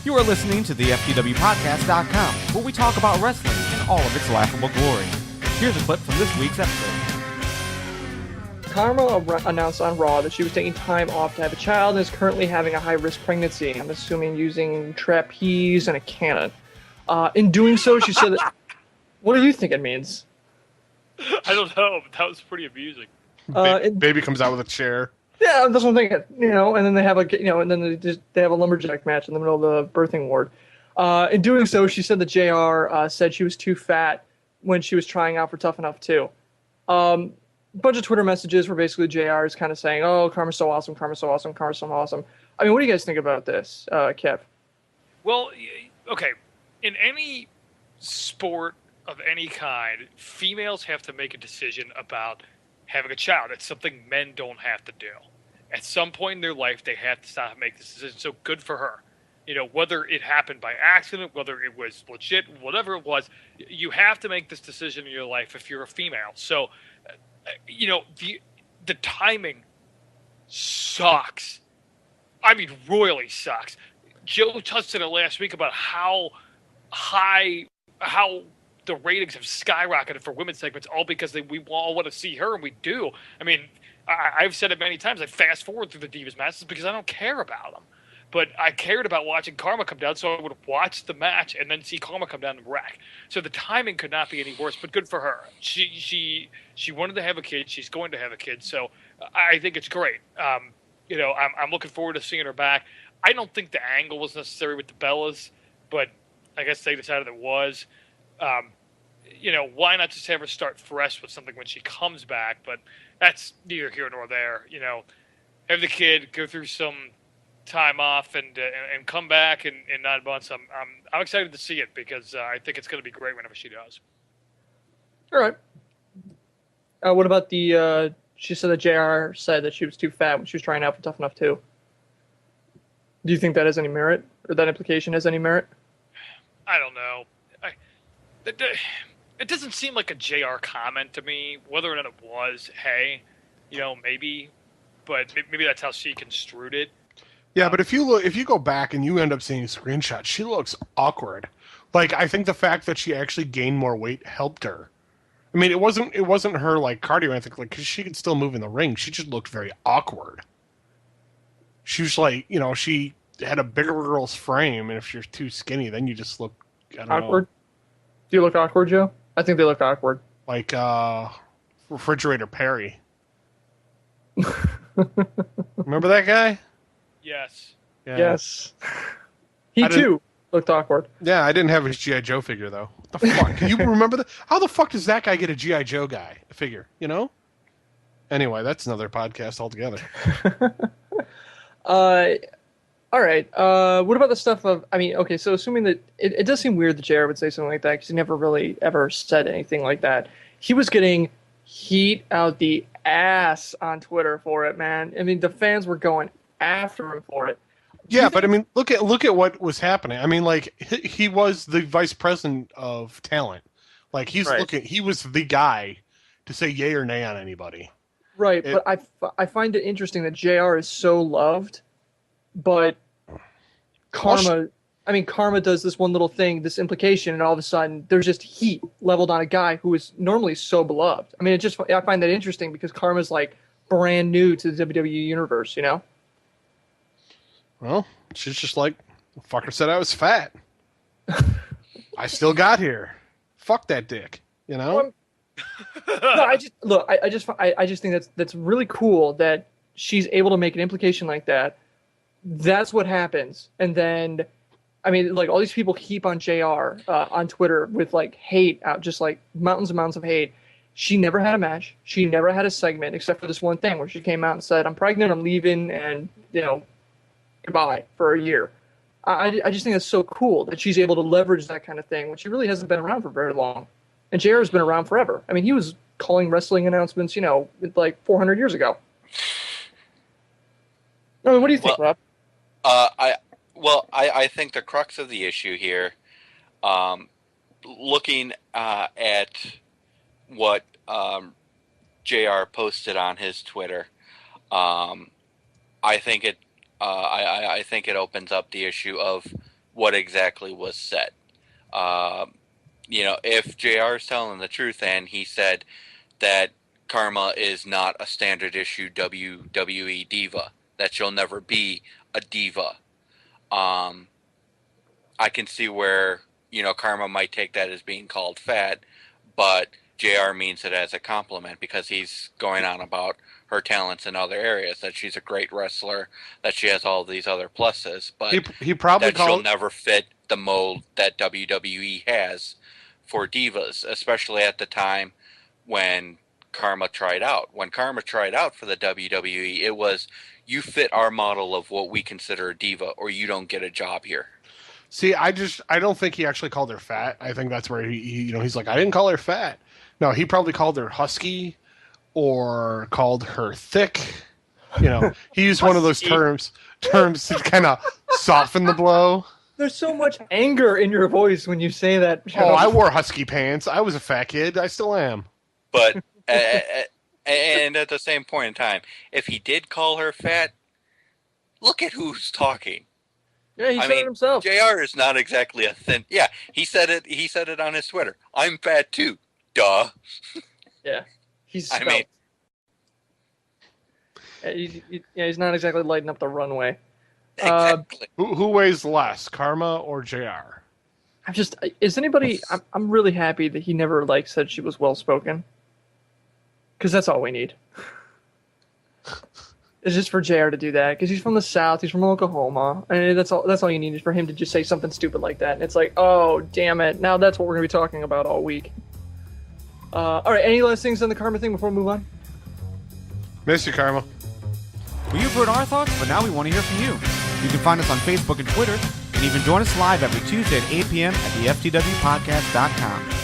You are listening to the FTWpodcast.com, where we talk about wrestling in all of its laughable glory. Here's a clip from this week's episode. Kharma announced on Raw that she was taking time off to have a child and is currently having a high-risk pregnancy. I'm assuming using trapeze and a cannon. In doing so, she said that... What do you think it means? I don't know, but that was pretty amusing. Baby comes out with a chair. Yeah, that's what I'm thinking. And then they have they have a lumberjack match in the middle of the birthing ward. In doing so, she said that JR said she was too fat when she was trying out for Tough Enough too. A bunch of Twitter messages were basically JR is kind of saying, "Oh, Kharma's so awesome, Kharma's so awesome, Kharma's so awesome." I mean, what do you guys think about this, Kev? Well, okay, in any sport of any kind, females have to make a decision about having a child. It's something men don't have to do. At some point in their life, they have to stop and make this decision. So good for her. Whether it happened by accident, whether it was legit, whatever it was, you have to make this decision in your life if you're a female. So, the timing sucks. I mean, royally sucks. Joe touched on it last week about how the ratings have skyrocketed for women's segments, all because we all want to see her, and we do. I mean, I've said it many times. I fast forward through the Divas matches because I don't care about them. But I cared about watching Kharma come down, so I would watch the match and then see Kharma come down and wreck. So the timing could not be any worse, but good for her. She wanted to have a kid. She's going to have a kid, so I think it's great. I'm looking forward to seeing her back. I don't think the angle was necessary with the Bellas, but I guess they decided it was. Why not just have her start fresh with something when she comes back? But that's neither here nor there. Have the kid, go through some time off, and come back in 9 months. I'm excited to see it because I think it's going to be great whenever she does. All right. What about the? She said that JR said that she was too fat when she was trying out for Tough Enough too. Do you think that has any merit, or that implication has any merit? I don't know. It doesn't seem like a JR comment to me. Whether or not it was, hey, maybe, but maybe that's how she construed it. Yeah, but if you go back and you end up seeing screenshots, she looks awkward. Like, I think the fact that she actually gained more weight helped her. I mean, it wasn't her like cardio, I think, like, because she could still move in the ring. She just looked very awkward. She was like, she had a bigger girl's frame, and if you're too skinny, then you just look awkward. Do you look awkward, Joe? I think they look awkward. Like Refrigerator Perry. Remember that guy? Yes. Yeah. Yes. He too looked awkward. Yeah, I didn't have his G.I. Joe figure, though. What the fuck? Can you remember that? How the fuck does that guy get a G.I. Joe figure, Anyway, that's another podcast altogether. All right. What about the stuff of, okay, so assuming that, it does seem weird that JR would say something like that, because he never really ever said anything like that. He was getting heat out the ass on Twitter for it, man. I mean, the fans were going after him for it. Yeah, but I mean, look at what was happening. I mean, like, he was the vice president of talent. Like, he was the guy to say yay or nay on anybody. Right, but I find it interesting that JR is so loved, but Kharma does this one little thing, this implication, and all of a sudden there's just heat leveled on a guy who is normally so beloved. I mean, I find that interesting because Kharma's like brand new to the WWE universe, Well, she's just like, the fucker said I was fat. I still got here. Fuck that dick, No, I just think that's really cool that she's able to make an implication like that. That's what happens, and then, all these people heap on JR on Twitter with like hate out, just like mountains and mountains of hate. She never had a match. She never had a segment except for this one thing where she came out and said, "I'm pregnant. I'm leaving," and goodbye for a year. I just think that's so cool that she's able to leverage that kind of thing when she really hasn't been around for very long. And JR has been around forever. I mean, he was calling wrestling announcements, like 400 years ago. I mean, what do you think, Rob? I think the crux of the issue here, looking at what JR posted on his Twitter, I think it opens up the issue of what exactly was said. If JR is telling the truth and he said that Kharma is not a standard issue WWE diva, that she'll never be a diva, I can see where, Kharma might take that as being called fat, but JR means it as a compliment because he's going on about her talents in other areas, that she's a great wrestler, that she has all these other pluses, but he probably that she'll never fit the mold that WWE has for divas, especially at the time when Kharma tried out. When Kharma tried out for the WWE, it was, you fit our model of what we consider a diva or you don't get a job here. See, I don't think he actually called her fat. I think that's where he's like, I didn't call her fat. No, he probably called her husky or called her thick. He used one of those terms to kind of soften the blow. There's so much anger in your voice when you say that. Oh, I wore husky pants. I was a fat kid. I still am. But, and at the same point in time, if he did call her fat, look at who's talking. Yeah, he said it himself. JR is not exactly a thin. Yeah, he said it. He said it on his Twitter. I'm fat too. Duh. Yeah, he's not exactly lighting up the runway. Exactly. Who weighs less, Kharma or JR? I'm really happy that he never said she was well spoken. Because that's all we need. It's just for JR to do that because he's from the South, he's from Oklahoma, and that's all you need is for him to just say something stupid like that. And it's like, oh damn it! Now that's what we're gonna be talking about all week. All right, any last things on the Kharma thing before we move on? Miss you, Kharma. Well, you've heard our thoughts, but now we want to hear from you. You can find us on Facebook and Twitter, and even join us live every Tuesday at 8 p.m. at the FTWpodcast.com.